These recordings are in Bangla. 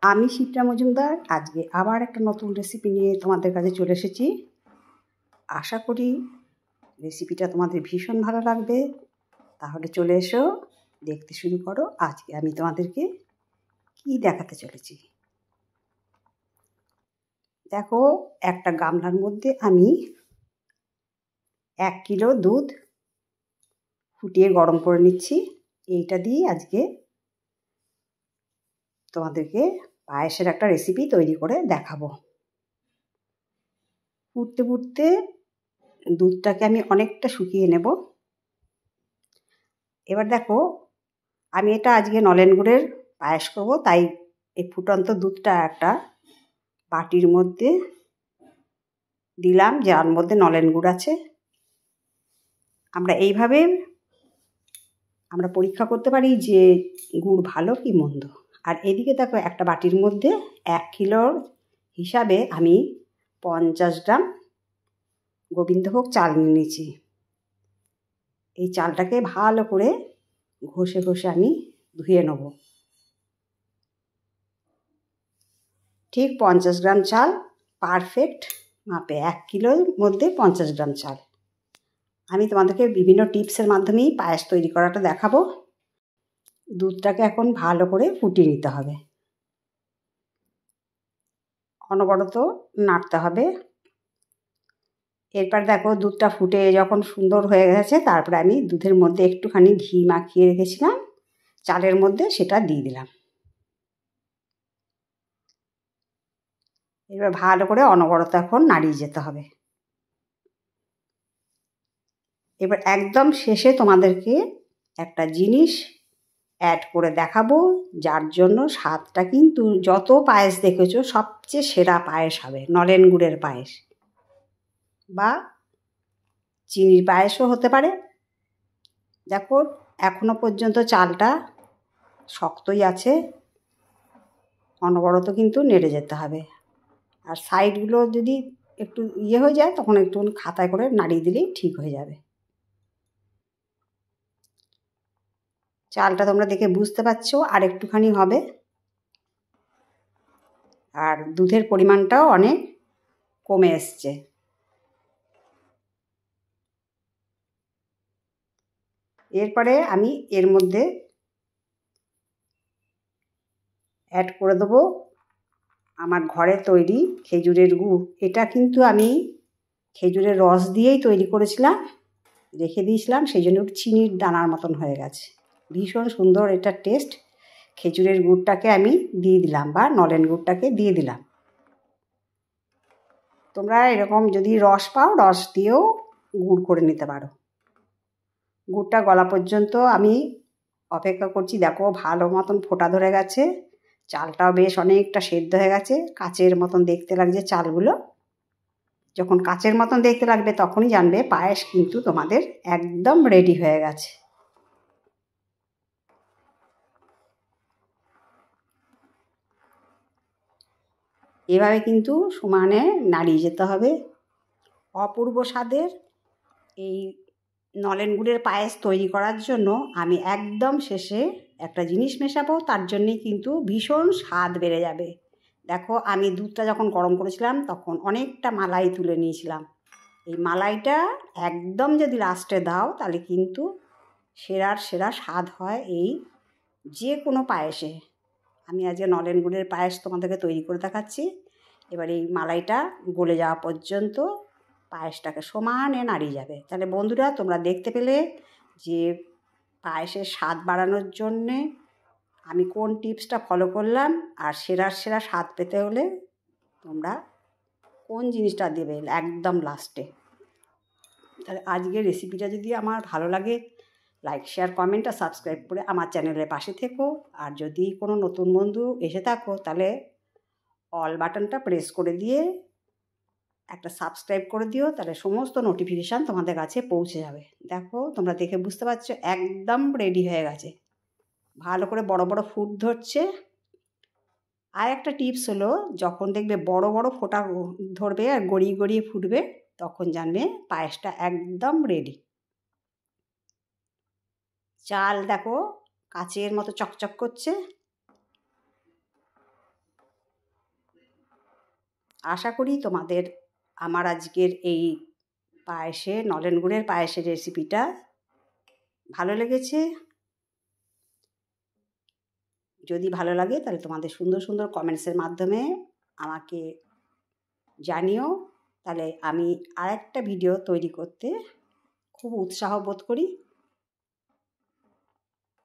আমি শিপ্রা মজুমদার আজকে আবার একটা নতুন রেসিপি নিয়ে তোমাদের কাছে চলে এসেছি। আশা করি রেসিপিটা তোমাদের ভীষণ ভালো লাগবে। তাহলে চলে এসো, দেখতে শুরু করো। আজকে আমি তোমাদেরকে কি দেখাতে চলেছি দেখো। একটা গামলার মধ্যে আমি 1 কিলো দুধ ফুটিয়ে গরম করে নিচ্ছি। এইটা দিয়ে আজকে তোমাদেরকে পায়েসের একটা রেসিপি তৈরি করে দেখাবো। ফুটতে ফুটতে দুধটাকে আমি অনেকটা শুকিয়ে নেব। এবার দেখো, আমি এটা আজকে নলেন গুড়ের পায়েস করব, তাই এই ফুটন্ত দুধটা একটা বাটির মধ্যে দিলাম, যার মধ্যে নলেন গুড় আছে। এইভাবে আমরা পরীক্ষা করতে পারি যে গুড় ভালো কি মন্দ। আর এদিকে দেখো, একটা বাটির মধ্যে 1 কিলোর হিসাবে আমি 50 গ্রাম গোবিন্দভোগ চাল নিয়ে নিয়েছি। এই চালটাকে ভালো করে ঘষে ঘষে আমি ধুয়ে নেব। ঠিক 50 গ্রাম চাল পারফেক্ট মাপে, 1 কিলোর মধ্যে 50 গ্রাম চাল। আমি তোমাদেরকে বিভিন্ন টিপসের মাধ্যমেই পায়েস তৈরি করাটা দেখাবো। দুধটাকে এখন ভালো করে ফুটিয়ে নিতে হবে, অনবরত নাড়তে হবে। এরপর দেখো, দুধটা ফুটে যখন সুন্দর হয়ে গেছে, তারপরে আমি দুধের মধ্যে একটুখানি ঘি মাখিয়ে রেখেছিলাম চালের মধ্যে, সেটা দিয়ে দিলাম। এবার ভালো করে অনবরত এখন নাড়িয়ে যেতে হবে। এবার একদম শেষে তোমাদেরকে একটা জিনিস অ্যাড করে দেখাবো, যার জন্য স্বাদটা কিন্তু যত পায়েস দেখেছো সবচেয়ে সেরা পায়েস হবে নলেন গুড়ের পায়েস, বা চিনির পায়েসও হতে পারে। দেখো, এখনো পর্যন্ত চালটা শক্তই আছে, অনবরত কিন্তু নেড়ে যেতে হবে। আর সাইডগুলো যদি একটু হয়ে যায়, তখন একটু খাতায় করে নাড়িয়ে দিলেই ঠিক হয়ে যাবে। চালটা তোমরা দেখে বুঝতে পারছো আর একটুখানি হবে। আর দুধের পরিমাণটাও অনেক কমে এসছে। এরপরে আমি এর মধ্যে অ্যাড করে দেবো আমার ঘরে তৈরি খেজুরের গুড়। এটা কিন্তু আমি খেজুরের রস দিয়েই তৈরি করেছিলাম, রেখে দিয়েছিলাম, সেই জন্য চিনির দানার মতন হয়ে গেছে। ভীষণ সুন্দর এটা টেস্ট। খেজুরের গুড়টাকে আমি দিয়ে দিলাম, বা নলেন গুড়টাকে দিয়ে দিলাম। তোমরা এরকম যদি রস পাও, রস দিয়েও গুড় করে নিতে পারো। গুড়টা গলা পর্যন্ত আমি অপেক্ষা করছি। দেখো, ভালো মতন ফোঁটা ধরে গেছে, চালটাও বেশ অনেকটা সেদ্ধ হয়ে গেছে, কাচের মতন দেখতে লাগছে চালগুলো। যখন কাচের মতন দেখতে লাগবে, তখনই জানবে পায়েস কিন্তু তোমাদের একদম রেডি হয়ে গেছে। এভাবে কিন্তু সমানে নাড়িয়ে যেতে হবে। অপূর্ব স্বাদের এই নলেন গুড়ের পায়েস তৈরি করার জন্য আমি একদম শেষে একটা জিনিস মেশাবো, তার জন্যেই কিন্তু ভীষণ স্বাদ বেড়ে যাবে। দেখো, আমি দুধটা যখন গরম করেছিলাম তখন অনেকটা মালাই তুলে নিয়েছিলাম। এই মালাইটা একদম যদি লাস্টে দাও, তাহলে কিন্তু সেরার সেরা স্বাদ হয় এই যে কোনো পায়েসে। আমি আজকে নলেন গুড়ের পায়েস তোমাদেরকে তৈরি করে দেখাচ্ছি। এবার এই মালাইটা গলে যাওয়া পর্যন্ত পায়েসটাকে সমানে নাড়িয়ে যাবে। তাহলে বন্ধুরা, তোমরা দেখতে পেলে যে পায়েসের স্বাদ বাড়ানোর জন্যে আমি কোন টিপসটা ফলো করলাম, আর সেরার সেরা স্বাদ পেতে হলে তোমরা কোন জিনিসটা দেবে একদম লাস্টে। তাহলে আজকের রেসিপিটা যদি আমার ভালো লাগে, লাইক, শেয়ার, কমেন্ট আর সাবস্ক্রাইব করে আমার চ্যানেলের পাশে থেকো। আর যদি কোনো নতুন বন্ধু এসে থাকো, তাহলে অল বাটনটা প্রেস করে দিয়ে একটা সাবস্ক্রাইব করে দিও, তাহলে সমস্ত নোটিফিকেশান তোমাদের কাছে পৌঁছে যাবে। দেখো, তোমরা দেখে বুঝতে পারছো একদম রেডি হয়ে গেছে, ভালো করে বড় বড় ফুট ধরছে। আর একটা টিপস হলো, যখন দেখবে বড় বড় ফোঁটা ধরবে আর গড়িয়ে গড়িয়ে ফুটবে, তখন জানবে পায়েসটা একদম রেডি। চাল দেখো কাচের মতো চকচক করছে। আশা করি তোমাদের আমার আজকের এই পায়েসে, নলেন গুড়ের পায়েসের রেসিপিটা ভালো লেগেছে। যদি ভালো লাগে তাহলে তোমাদের সুন্দর সুন্দর কমেন্টসের মাধ্যমে আমাকে জানিও, তাহলে আমি আরেকটা ভিডিও তৈরি করতে খুব উৎসাহ বোধ করি।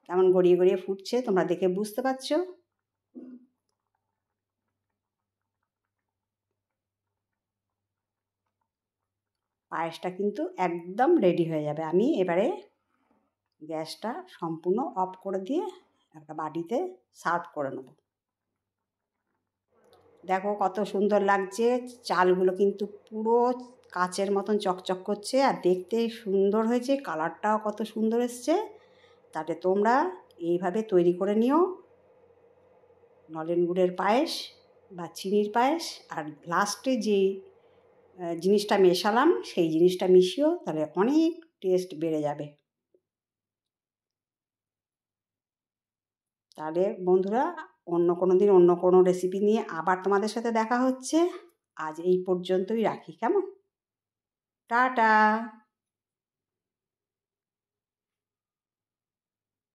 কেমন গড়িয়ে গড়িয়ে ফুটছে তোমরা দেখে বুঝতে পারছো। পায়েসটা কিন্তু একদম রেডি হয়ে যাবে। আমি এবারে গ্যাসটা সম্পূর্ণ অফ করে দিয়ে একটা বাটিতে সার্ভ করে নেব। দেখো কত সুন্দর লাগছে, চালগুলো কিন্তু পুরো কাচের মতন চকচক করছে আর দেখতে সুন্দর হয়েছে, কালারটাও কত সুন্দর এসছে। তাতে তোমরা এইভাবে তৈরি করে নিও নলেন গুড়ের পায়েস বা চিনির পায়েস। আর লাস্টে যেই জিনিসটা মেশালাম সেই জিনিসটা মিশিয়েও, তাহলে অনেক টেস্ট বেড়ে যাবে। তাহলে বন্ধুরা, অন্য কোনো দিন অন্য কোনো রেসিপি নিয়ে আবার তোমাদের সাথে দেখা হচ্ছে। আজ এই পর্যন্তই রাখি, কেমন? টাটা।